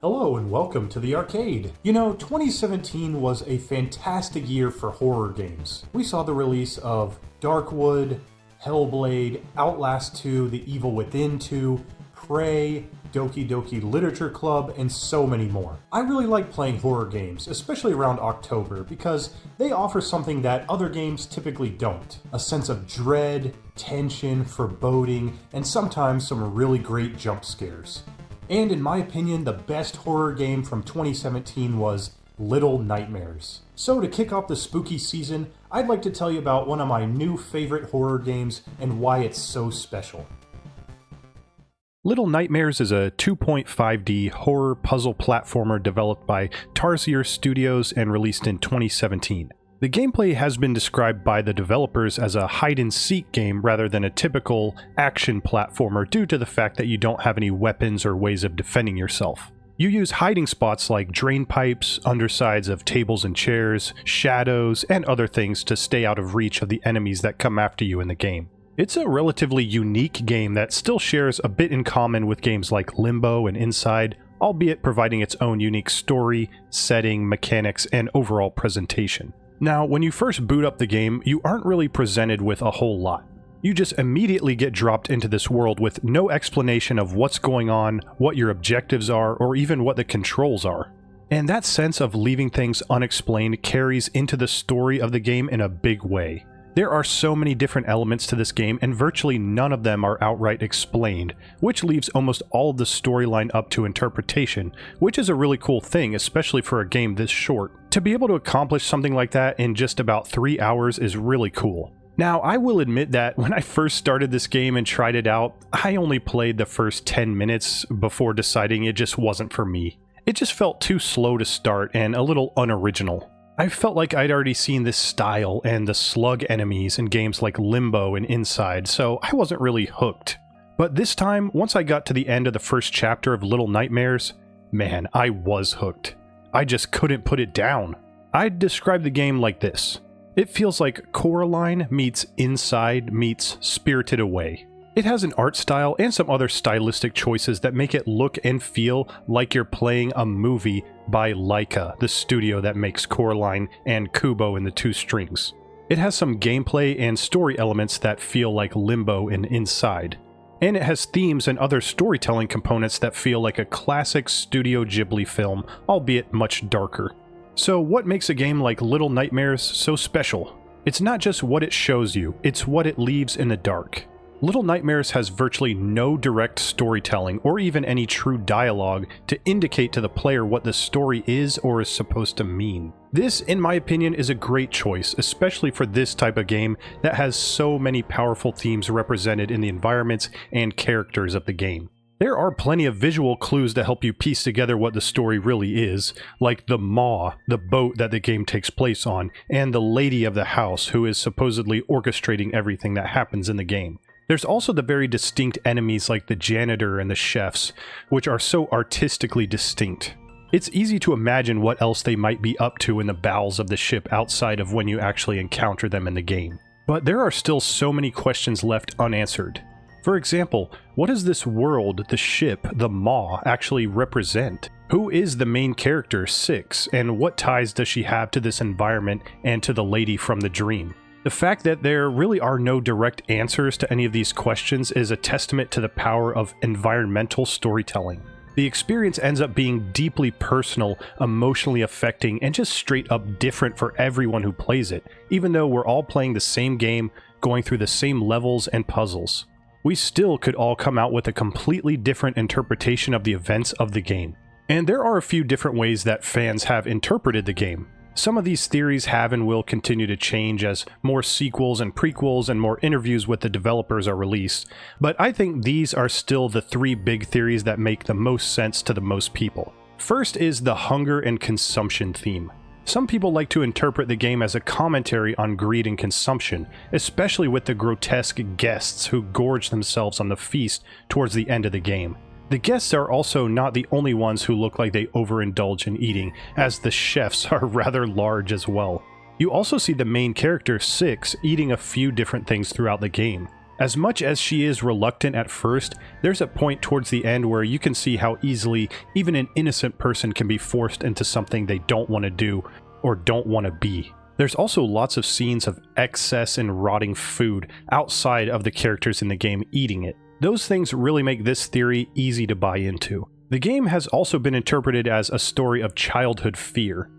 Hello and welcome to the arcade. 2017 was a fantastic year for horror games. We saw the release of Darkwood, Hellblade, Outlast 2, The Evil Within 2, Prey, Doki Doki Literature Club, and so many more. I really like playing horror games, especially around October, because they offer something that other games typically don't. A sense of dread, tension, foreboding, and sometimes some really great jump scares. And in my opinion, the best horror game from 2017 was Little Nightmares. So to kick off the spooky season, I'd like to tell you about one of my new favorite horror games and why it's so special. Little Nightmares is a 2.5D horror puzzle platformer developed by Tarsier Studios and released in 2017. The gameplay has been described by the developers as a hide-and-seek game rather than a typical action platformer due to the fact that you don't have any weapons or ways of defending yourself. You use hiding spots like drain pipes, undersides of tables and chairs, shadows, and other things to stay out of reach of the enemies that come after you in the game. It's a relatively unique game that still shares a bit in common with games like Limbo and Inside, albeit providing its own unique story, setting, mechanics, and overall presentation. Now, when you first boot up the game, you aren't really presented with a whole lot. You just immediately get dropped into this world with no explanation of what's going on, what your objectives are, or even what the controls are. And that sense of leaving things unexplained carries into the story of the game in a big way. There are so many different elements to this game, and virtually none of them are outright explained, which leaves almost all of the storyline up to interpretation, which is a really cool thing, especially for a game this short. To be able to accomplish something like that in just about 3 hours is really cool. Now, I will admit that when I first started this game and tried it out, I only played the first 10 minutes before deciding it just wasn't for me. It just felt too slow to start and a little unoriginal. I felt like I'd already seen this style and the slug enemies in games like Limbo and Inside, so I wasn't really hooked. But this time, once I got to the end of the first chapter of Little Nightmares, man, I was hooked. I just couldn't put it down. I'd describe the game like this. It feels like Coraline meets Inside meets Spirited Away. It has an art style and some other stylistic choices that make it look and feel like you're playing a movie by Laika, the studio that makes Coraline and Kubo and the Two Strings. It has some gameplay and story elements that feel like Limbo and Inside. And it has themes and other storytelling components that feel like a classic Studio Ghibli film, albeit much darker. So what makes a game like Little Nightmares so special? It's not just what it shows you, it's what it leaves in the dark. Little Nightmares has virtually no direct storytelling or even any true dialogue to indicate to the player what the story is or is supposed to mean. This, in my opinion, is a great choice, especially for this type of game that has so many powerful themes represented in the environments and characters of the game. There are plenty of visual clues to help you piece together what the story really is, like the Maw, the boat that the game takes place on, and the lady of the house who is supposedly orchestrating everything that happens in the game. There's also the very distinct enemies like the janitor and the chefs, which are so artistically distinct. It's easy to imagine what else they might be up to in the bowels of the ship outside of when you actually encounter them in the game. But there are still so many questions left unanswered. For example, what does this world, the ship, the Maw, actually represent? Who is the main character, Six, and what ties does she have to this environment and to the lady from the dream? The fact that there really are no direct answers to any of these questions is a testament to the power of environmental storytelling. The experience ends up being deeply personal, emotionally affecting, and just straight up different for everyone who plays it, even though we're all playing the same game, going through the same levels and puzzles. We still could all come out with a completely different interpretation of the events of the game. And there are a few different ways that fans have interpreted the game. Some of these theories have and will continue to change as more sequels and prequels and more interviews with the developers are released, but I think these are still the three big theories that make the most sense to the most people. First is the hunger and consumption theme. Some people like to interpret the game as a commentary on greed and consumption, especially with the grotesque guests who gorge themselves on the feast towards the end of the game. The guests are also not the only ones who look like they overindulge in eating, as the chefs are rather large as well. You also see the main character, Six, eating a few different things throughout the game. As much as she is reluctant at first, there's a point towards the end where you can see how easily even an innocent person can be forced into something they don't want to do or don't want to be. There's also lots of scenes of excess and rotting food outside of the characters in the game eating it. Those things really make this theory easy to buy into. The game has also been interpreted as a story of childhood fear.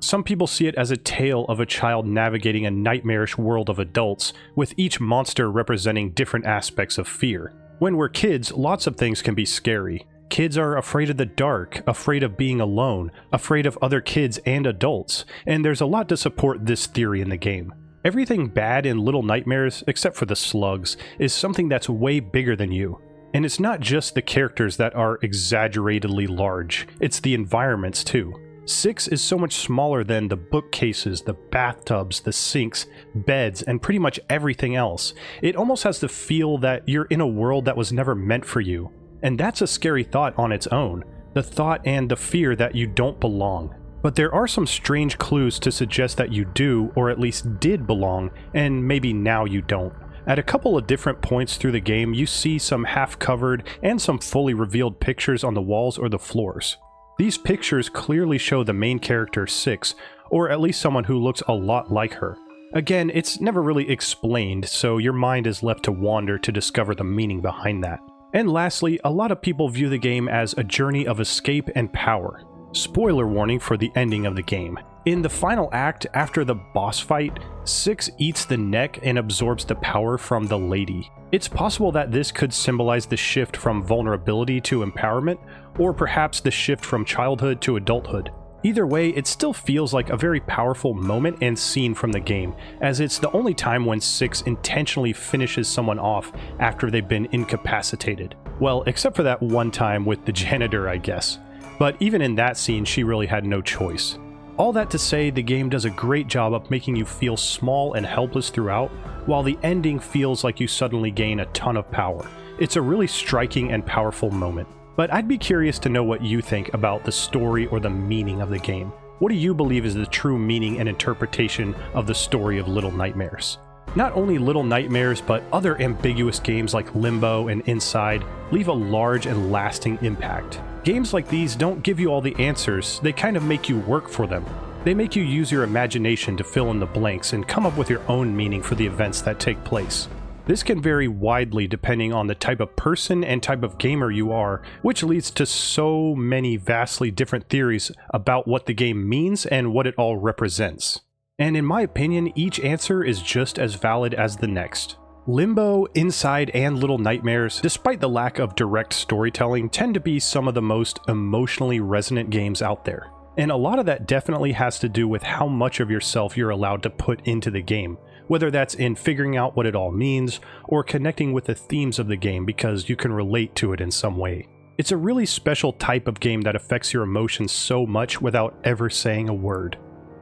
Some people see it as a tale of a child navigating a nightmarish world of adults, with each monster representing different aspects of fear. When we're kids, lots of things can be scary. Kids are afraid of the dark, afraid of being alone, afraid of other kids and adults, and there's a lot to support this theory in the game. Everything bad in Little Nightmares, except for the slugs, is something that's way bigger than you. And it's not just the characters that are exaggeratedly large, it's the environments too. 6 is so much smaller than the bookcases, the bathtubs, the sinks, beds, and pretty much everything else. It almost has the feel that you're in a world that was never meant for you. And that's a scary thought on its own, the thought and the fear that you don't belong. But there are some strange clues to suggest that you do, or at least did belong, and maybe now you don't. At a couple of different points through the game, you see some half-covered and some fully revealed pictures on the walls or the floors. These pictures clearly show the main character 6, or at least someone who looks a lot like her. Again, it's never really explained, so your mind is left to wander to discover the meaning behind that. And lastly, a lot of people view the game as a journey of escape and power. Spoiler warning for the ending of the game. In the final act, after the boss fight, 6 eats the neck and absorbs the power from the lady. It's possible that this could symbolize the shift from vulnerability to empowerment, or perhaps the shift from childhood to adulthood. Either way, it still feels like a very powerful moment and scene from the game, as it's the only time when 6 intentionally finishes someone off after they've been incapacitated. Well, except for that one time with the janitor, I guess. But even in that scene, she really had no choice. All that to say, the game does a great job of making you feel small and helpless throughout, while the ending feels like you suddenly gain a ton of power. It's a really striking and powerful moment. But I'd be curious to know what you think about the story or the meaning of the game. What do you believe is the true meaning and interpretation of the story of Little Nightmares? Not only Little Nightmares, but other ambiguous games like Limbo and Inside leave a large and lasting impact. Games like these don't give you all the answers, they kind of make you work for them. They make you use your imagination to fill in the blanks and come up with your own meaning for the events that take place. This can vary widely depending on the type of person and type of gamer you are, which leads to so many vastly different theories about what the game means and what it all represents. And in my opinion, each answer is just as valid as the next. Limbo, Inside, and Little Nightmares, despite the lack of direct storytelling, tend to be some of the most emotionally resonant games out there. And a lot of that definitely has to do with how much of yourself you're allowed to put into the game, whether that's in figuring out what it all means, or connecting with the themes of the game because you can relate to it in some way. It's a really special type of game that affects your emotions so much without ever saying a word.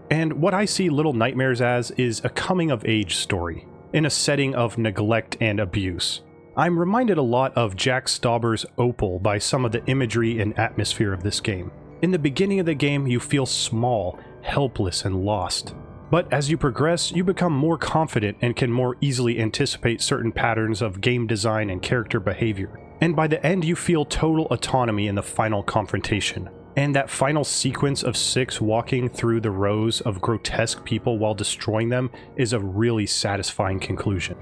And what I see Little Nightmares as is a coming-of-age story, in a setting of neglect and abuse. I'm reminded a lot of Jack Stauber's Opal by some of the imagery and atmosphere of this game. In the beginning of the game, you feel small, helpless, and lost. But as you progress, you become more confident and can more easily anticipate certain patterns of game design and character behavior. And by the end, you feel total autonomy in the final confrontation. And that final sequence of 6 walking through the rows of grotesque people while destroying them is a really satisfying conclusion.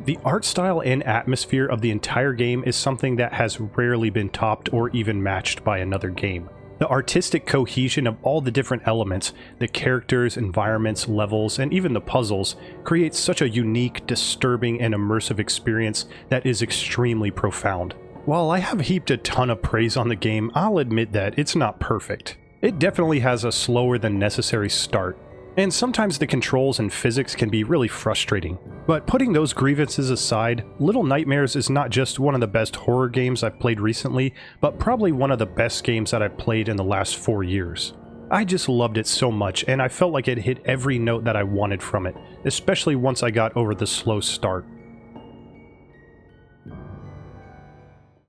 The art style and atmosphere of the entire game is something that has rarely been topped or even matched by another game. The artistic cohesion of all the different elements, the characters, environments, levels, and even the puzzles, creates such a unique, disturbing, and immersive experience that is extremely profound. While I have heaped a ton of praise on the game, I'll admit that it's not perfect. It definitely has a slower than necessary start, and sometimes the controls and physics can be really frustrating. But putting those grievances aside, Little Nightmares is not just one of the best horror games I've played recently, but probably one of the best games that I've played in the last 4 years. I just loved it so much, and I felt like it hit every note that I wanted from it, especially once I got over the slow start.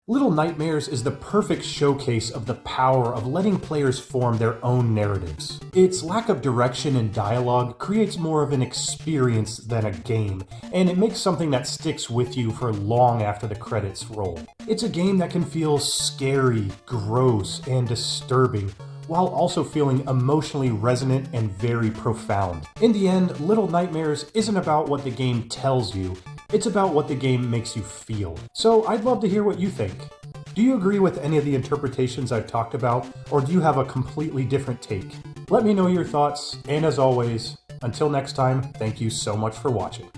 Little Nightmares is the perfect showcase of the power of letting players form their own narratives. Its lack of direction and dialogue creates more of an experience than a game, and it makes something that sticks with you for long after the credits roll. It's a game that can feel scary, gross, and disturbing, while also feeling emotionally resonant and very profound. In the end, Little Nightmares isn't about what the game tells you, it's about what the game makes you feel. So I'd love to hear what you think. Do you agree with any of the interpretations I've talked about, or do you have a completely different take? Let me know your thoughts, and as always, until next time, thank you so much for watching.